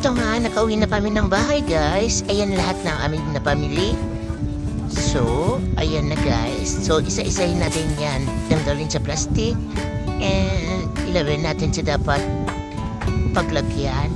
ito nga, nakauwi na kami ng bahay guys. Ayan lahat ng aming napamili. So, ayan na guys. So, isa-isahin natin yan. Tanggalin sa plastic. And ilagay natin sa dapat paglagyan.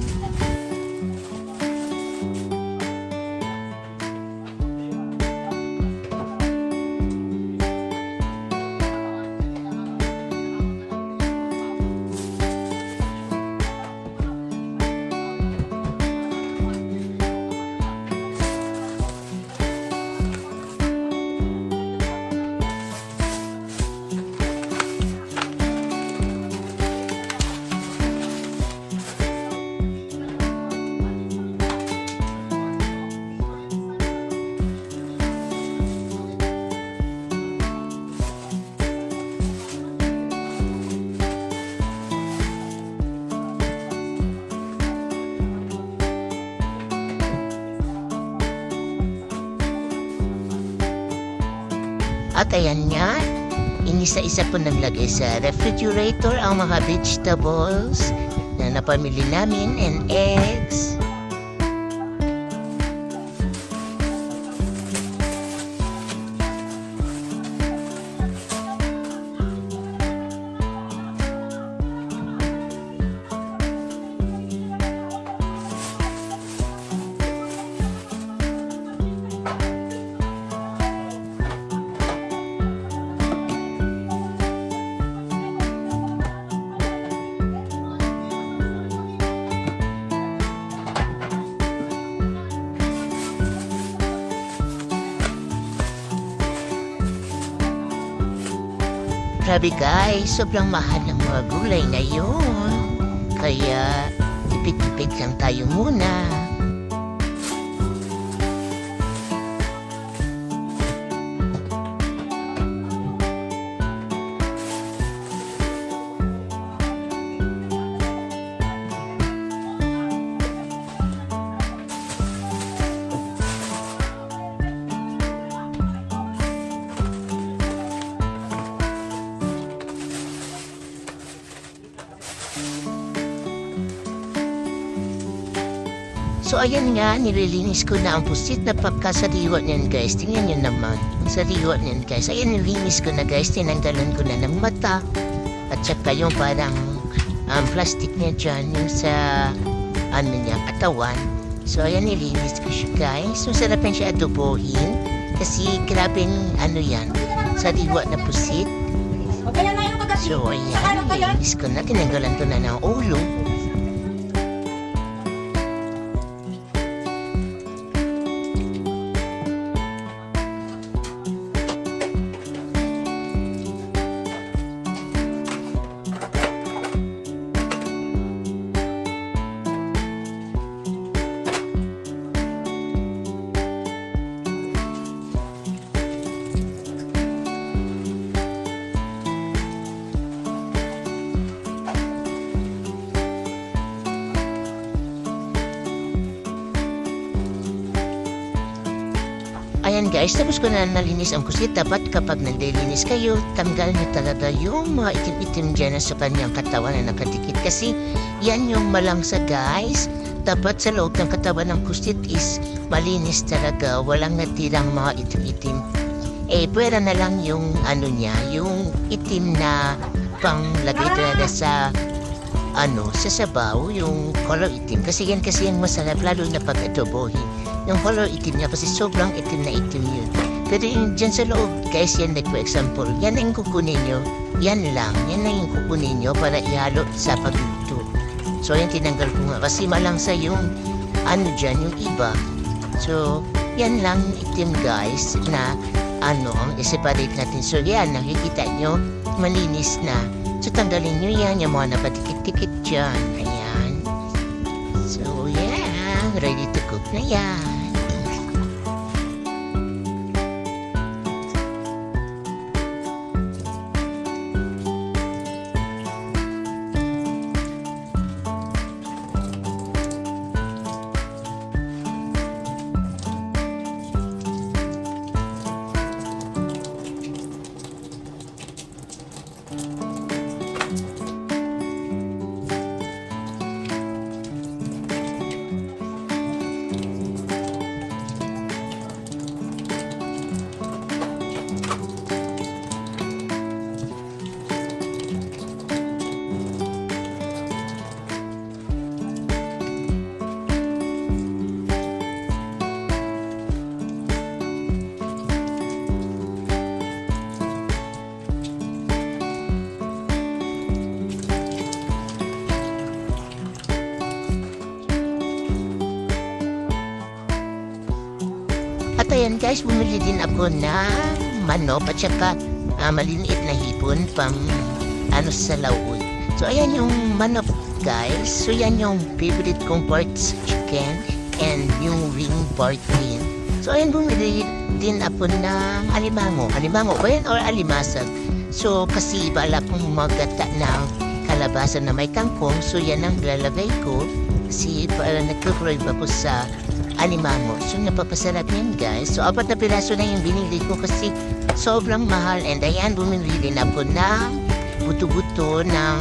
At ayan nga, inisa-isa po naglagay sa refrigerator ang mga vegetables na napamili namin and eggs. Grabe guys, sobrang mahal ng mga gulay ngayon. Kaya, tipid-tipid lang tayo muna. So ayan nga, nililinis ko na ang pusit na pagkasariwa niyan guys. Tingnan nyo naman, ang sariwa niyan guys. Ayan, nililinis ko na guys, tinanggalan ko na ng mata. At saka yung parang plastic niya dyan, yung sa niya, katawan. So ayan, nililinis ko siya guys. So sarap yan siya adobohin. Kasi grabing yan, sariwa na pusit. So ayan, nililinis ko na, tinanggalan ko na ng ulo. Ayan guys, tapos ko na nalinis ang kusit. Dapat kapag nalilinis kayo, tanggal nyo talaga yung mga itim-itim dyan sa kanyang katawan na nakadikit. Kasi yan yung malangsa guys. Dapat sa loob ng katawan ng kusit is malinis talaga. Walang natirang mga itim-itim. Pwera na lang yung niya, yung itim na panglagay talaga sa sa sabaw, yung color itim. Kasi yan yung masarap, lalo na pag adobohin. Yung color itim niya kasi sobrang itim na itim yun. Pero yung dyan sa loob, guys, yan like for example, yan ang kukunin nyo. Yan lang yung kukunin nyo para ihalo sa pagluto. So yan tinanggal ko nga kasi malangsa yung dyan, yung iba. So yan lang itim guys na ang i-separate natin. So yan, nakikita nyo, malinis na. So tanggalin nyo yan, yung mga napatikit-tikit dyan. Ayan. So yeah, ready to cook na yan. ayan guys, bumili din ako ng manok at saka maliliit na hipon pang sa lawoy. So ayan yung manok guys. So yan yung favorite kong parts, chicken and yung wing part din. So ayan, bumili din ako ng alimango. Alimango ba yan or alimasag? So kasi bala kong magata ng kalabasa na may kangkong. So yan ang lalagay ko. Kasi nagkukrave ako sa alimango. So napapasarap yan guys. So 4 na piraso na yung binili ko kasi sobrang mahal. And ayan, bumili din ako ng buto-buto ng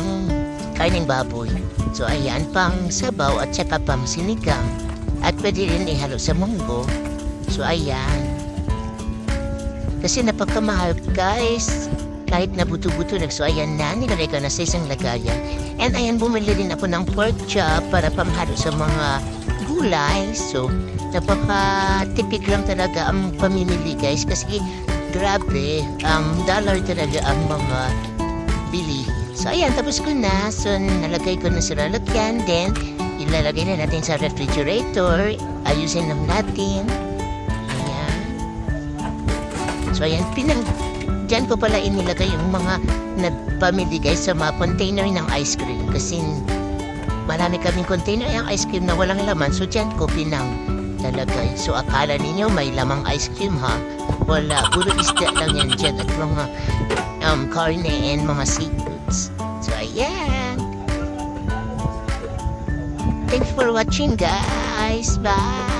karneng baboy. So ayan, pang sabaw at saka pang sinigang. At pwede rin ihalo sa munggo. So ayan. Kasi napakamahal guys. Kahit na buto-buto lang. So ayan na, nilagay ko na sa isang lagayan. And ayan, bumili din ako ng pork chop para pamhalo sa mga gulay. So napaka-tipid lang talaga ang pamimili guys. Kasi grabe, dollar talaga ang mga bilihin. So ayan, tapos ko na. So nalagay ko na sa lalagyan. Then ilalagay na natin sa refrigerator. Ayusin lang natin. Ayan. So ayan, diyan ko pala inilagay yung mga nagpamili guys sa mga container ng ice cream. Kasi marami kaming container yung ice cream na walang laman. So diyan ko lalagay. So akala ninyo may lamang ice cream ha? Wala, puro isda lang yan dyan at mga karne and mga seafoods. So ayan. Thanks for watching guys. Bye.